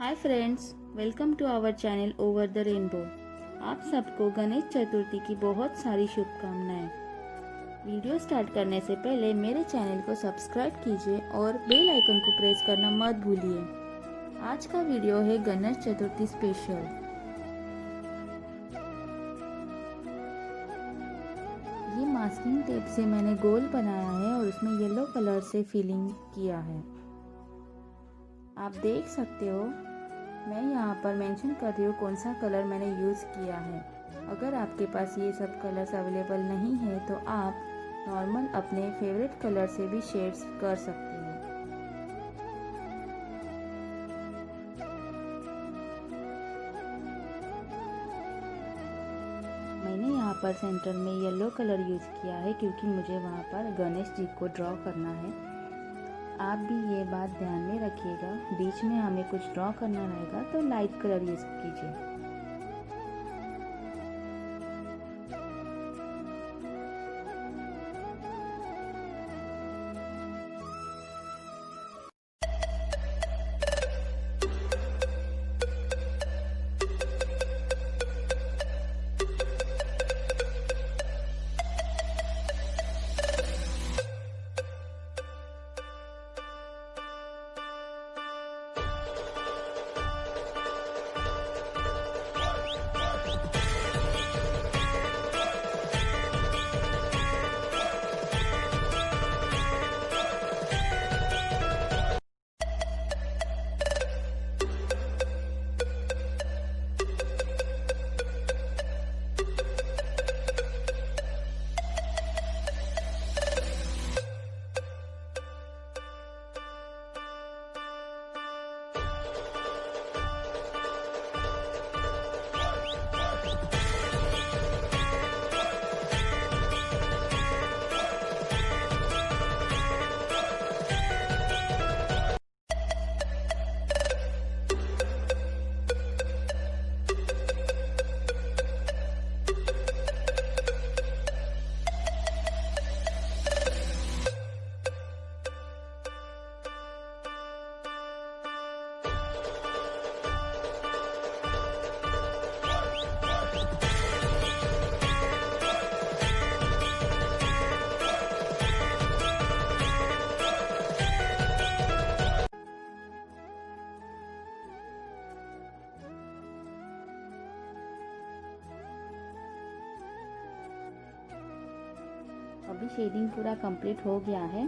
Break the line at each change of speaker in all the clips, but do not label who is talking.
Hi friends, welcome to our channel over the rainbow. आप सबको गणेश चतुर्थी की बहुत सारी शुभकामनाएं। वीडियो स्टार्ट करने से पहले मेरे चैनल को सब्सक्राइब कीजिए और बेल आइकन को प्रेस करना मत भूलिए। आज का वीडियो है गणेश चतुर्थी स्पेशल। ये मास्किंग टेप से मैंने गोल बनाया है और उसमें येलो कलर से फिलिंग किया है। आप देख सकते हो, मैं यहाँ पर मेंशन कर रही हूँ कौन सा कलर मैंने यूज़ किया है। अगर आपके पास ये सब कलर्स अवेलेबल नहीं है तो आप नॉर्मल अपने फेवरेट कलर से भी शेड्स कर सकते हो। मैंने यहाँ पर सेंटर में येलो कलर यूज़ किया है क्योंकि मुझे वहाँ पर गणेश जी को ड्रॉ करना है। आप भी ये बात ध्यान में रखिएगा, बीच में हमें कुछ ड्रॉ करना रहेगा तो लाइट कलर यूज़ कीजिए। अभी शेडिंग पूरा कंप्लीट हो गया है।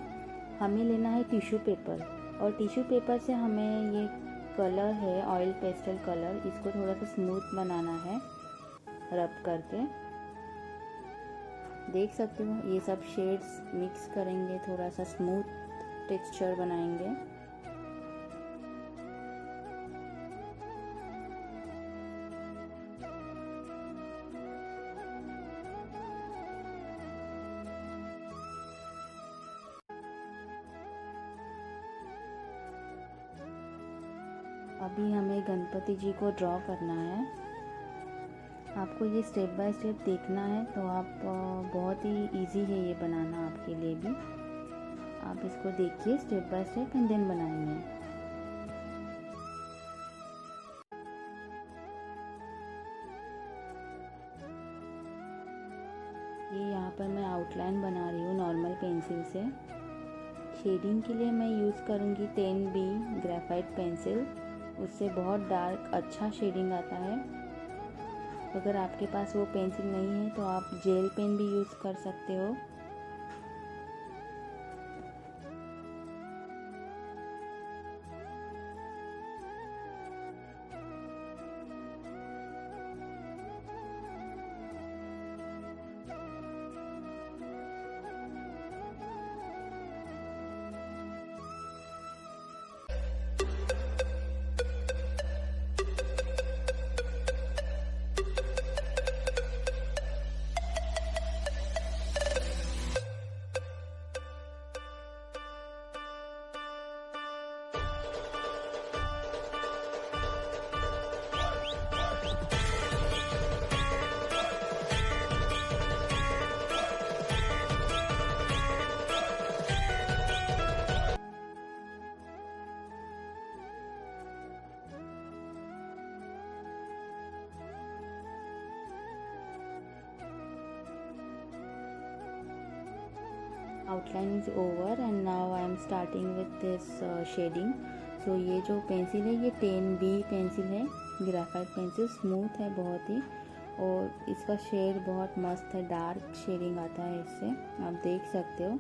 हमें लेना है टिश्यू पेपर और टिश्यू पेपर से हमें ये कलर है ऑयल पेस्टल कलर, इसको थोड़ा सा स्मूथ बनाना है रब करके। देख सकते हो ये सब शेड्स मिक्स करेंगे, थोड़ा सा स्मूथ टेक्सचर बनाएंगे। अभी हमें गणपति जी को ड्रॉ करना है। आपको ये स्टेप बाय स्टेप देखना है तो आप बहुत ही इजी है ये बनाना आपके लिए भी। आप इसको देखिए step by step and then बनाएंगे। ये यहाँ पर मैं आउटलाइन बना रही हूँ नॉर्मल पेंसिल से। शेडिंग के लिए मैं यूज़ करूँगी 10B ग्रेफाइट पेंसिल, उससे बहुत डार्क अच्छा शेडिंग आता है। अगर आपके पास वो पेंसिल नहीं है तो आप जेल पेन भी यूज़ कर सकते हो। Outline is over and now I am starting with this shading. So ये जो पेंसिल है ये 10B पेंसिल है, ग्रेफाइट पेंसिल, स्मूथ है बहुत ही, और इसका शेड बहुत मस्त है, डार्क शेडिंग आता है इससे, आप देख सकते हो।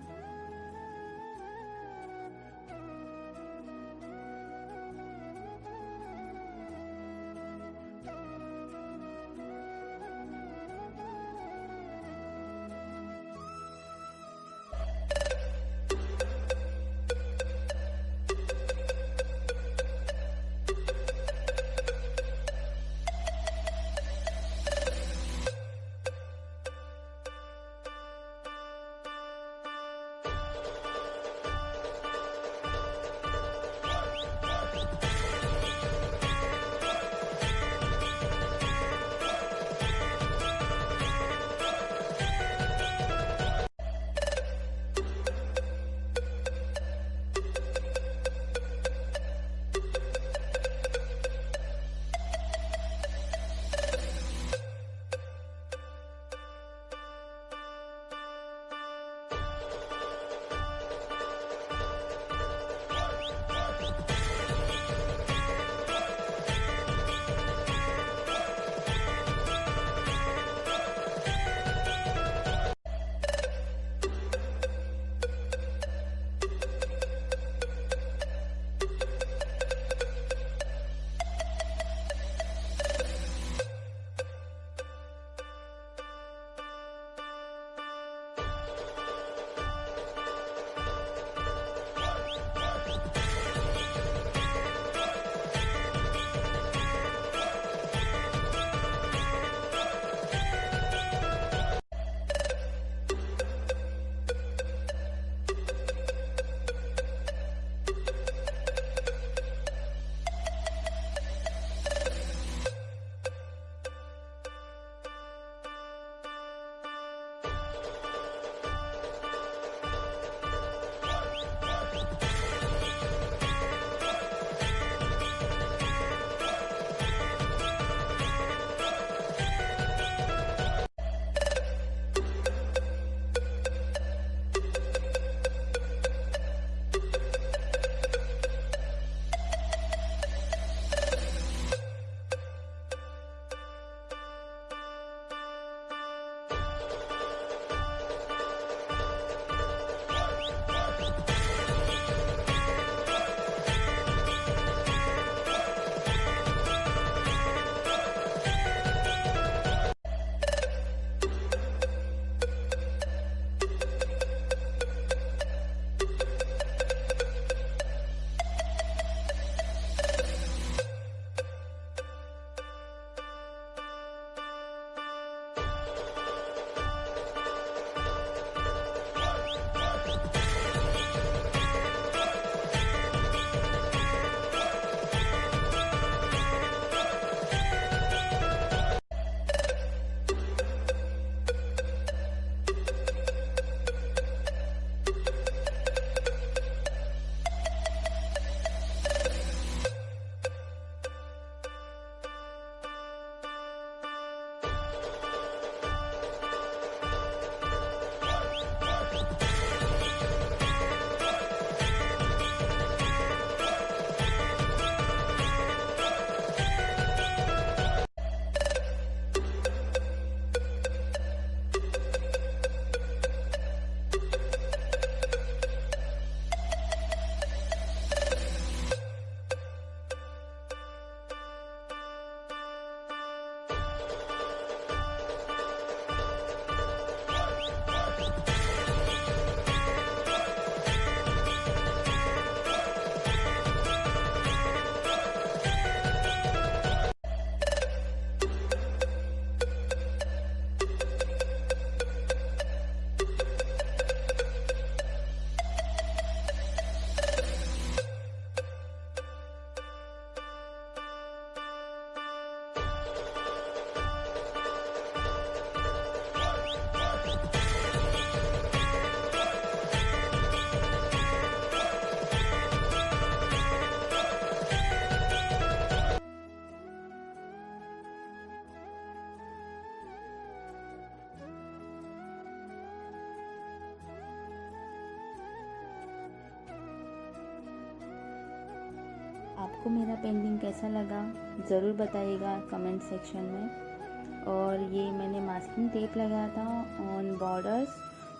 आपको मेरा पेंटिंग कैसा लगा ज़रूर बताइएगा कमेंट सेक्शन में। और ये मैंने मास्किंग टेप लगाया था ऑन बॉर्डर्स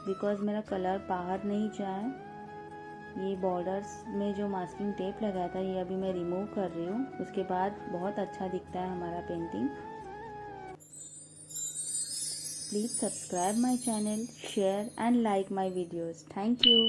बिकॉज़ मेरा कलर बाहर नहीं जाए। ये बॉर्डर्स में जो मास्किंग टेप लगाया था ये अभी मैं रिमूव कर रही हूँ, उसके बाद बहुत अच्छा दिखता है हमारा painting. Please subscribe my channel, share and like my videos. Thank you.